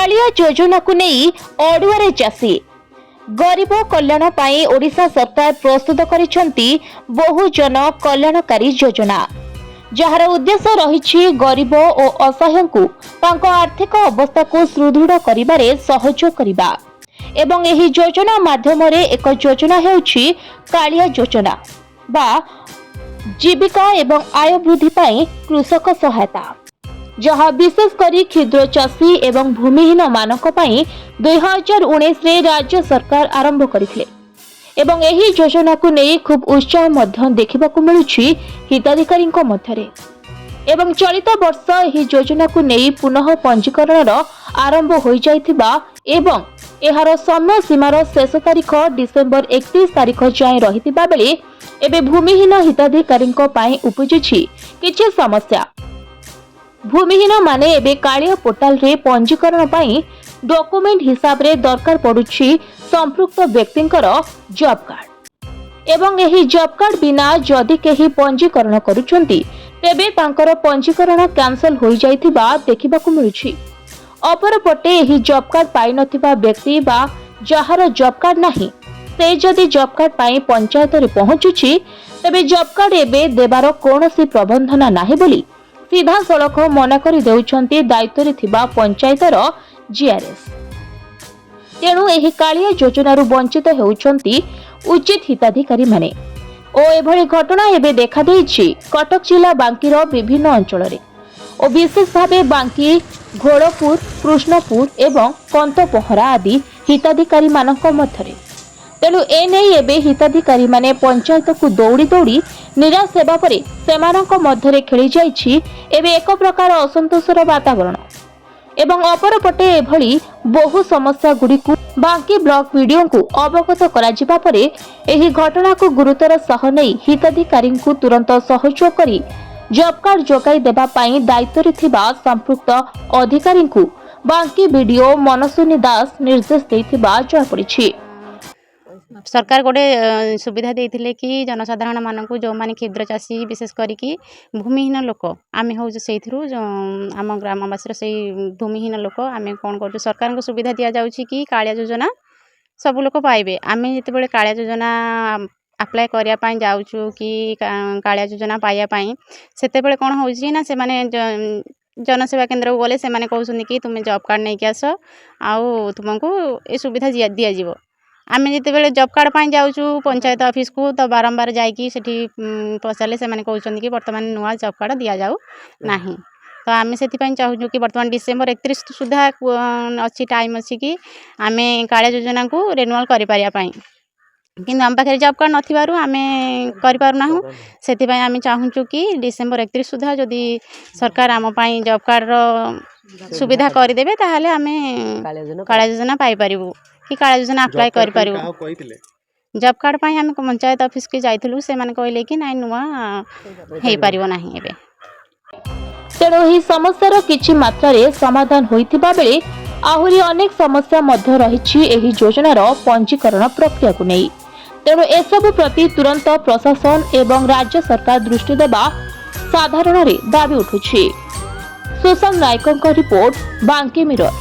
कालिया योजना को नहीं अड़ुआरे चाषी गरीब कल्याण पाई ओडिशा सरकार प्रस्तुत करिसेंती बहुजन कल्याणकारी योजना जार उद्देश्य रही गरीब और असहाय को तांको आर्थिक अवस्था को सुदृढ़ करिबारे सहयोग करिबा एवं एही योजना माध्यम एक योजना हेउछि कालिया योजना बा जीविका एवं आय वृद्धि पाई कृषक सहायता जहाँ विशेषकर क्षुद्र चाषी एवं भूमिहीन मानक पाई 2019 रे राज्य सरकार आरंभ करथिले एवं एही योजना को नहीं खूब उत्साह मध्य देखा मिलुछि हिताधिकारी मध्यरे एवं चलित वर्ष एही योजना को नहीं पुनः पंजीकरण आरंभ हो जाइथिबा एवं एहार समय सीमार शेष तारीख डिसेम्बर 31 तारीख जाए रहिथिबा बेले एबे भूमिहीन हिताधिकारी पाई उपजुछि किछि समस्या। भूमिहीन माने एबे कालिया पोर्टाल रे पंजीकरण पाई डॉक्यूमेंट हिसाब रे दरकार पड़ुछि संपृक्त व्यक्तिंकर जॉब कार्ड एवं एही जॉब कार्ड बिना जदि केही पंजीकरण करूछंती तेबे तांकर पंजीकरण कैंसल हो जाइथिबा देखिबाकू मिलुछि। अपरपटे एही जॉब कार्ड पाई नथिबा व्यक्ति बा जहार जॉब कार्ड नाही से जदि जॉब कार्ड पाई पंचायत रे पहुंचुछि तेबे जॉब कार्ड एबे देबार कोनोसी प्रबंधन नाही बोली सीधा सड़क मना कर देउछंती दायित्व रे थिबा पंचायतर जीआरएस। तेणु एही कालिया योजना रु वंचित हेउछंती उचित हिताधिकारी माने ओ एभली घटना एबे देखा देइछि कटक जिला बांकीर विभिन्न अंचल रे ओ विशेष भावे बांकी घोड़पुर कृष्णपुर एवं कंतपहरा आदि हिताधिकारी मानक मध्यरे। तेणु एने एबे हिताधिकारी माने पंचायत को दौड़ी दौड़ी निराश हेबा परे सेमानक मध्यरे खेली जाइछि एबे एक प्रकार असंतोषर वातावरण एवं अपरपटे एभली बहु समस्या गुड़िकु बांकी ब्लॉक वीडियो को अवगत कराजिबा परे एही घटना को गुरुतर सह नहीं हिताधिकारी को तुरंत सहयोग करी जॉब कार्ड जोगाई देबा पाई दायित्व रे थिबा संपृक्त अधिकारी को बांकी वीडियो मनसुनी दास निर्देश देथिबा जଣା पड़िछि। सरकार गोटे सुविधा देइथिले कि जनसाधारण मानक जो माने क्षुद्र चाषी विशेष करिकी भूमिहीन लोक आमे हो सेइथिरु आम ग्रामवासी से भूमिहीन लोक आमे कोन करछु सरकार को सुविधा दिया जाउछि कि कालिया योजना सब लोक पाइबे। आमे जते बेले कालिया योजना अप्लाई करिया पाई जाउछु कि कालिया योजना पाइया पाई सेते बेले कोन होउछि ना से माने जनसेवा केन्द्र को गले से माने कहउछन कि तुमे जॉब कार्ड नै कि आस आउ तुमको ए सुविधा दिया जिवो। आमे जिते बेले जॉब कार्ड पाई जाउछु पंचायत ऑफिस को तो बारंबार जाइकी सेठी पचारे से माने कहउछन कि वर्तमान नुआ जॉब कार्ड दिया जाउ नाही तो आमे सेति पाई चाहू कि वर्तमान डिसेम्बर 31 सुधा अछि टाइम अछि कि आमे कालिया योजना को रिन्यूअल करि पारिया पाई किंतु आम पाखे जॉब कार्ड नथिबारु आमे करि पारु नाहु सेति पाई आमे चाहूछु कि डिसेम्बर 31 सुधा जदि सरकार आम पाई जॉब कार्ड रो सुविधा करि देबे ताहाले आमे कालिया योजना पाई परिबु कि कालिया योजना अप्लाई करि परिबु। जॉब कार्ड पाई आमे पंचायत ऑफिस के जाइथिलु से माने कहले कि नाइ नुआ हेइ परिबो नाही एबे। तेणु ही समस्यार किछि मात्रारे समाधान होइथिबा बेले आहुरी अनेक समस्या मध्य रहिछि एही योजनार पंजीकरण प्रक्रिया को नहीं। तेणु एसबु प्रति तुरंत प्रशासन एवं राज्य सरकार दृष्टि देबा साधारण दाबी उठुछि। सुशांत नायकଙ୍କ रिपोर्ट बांकी मिरर।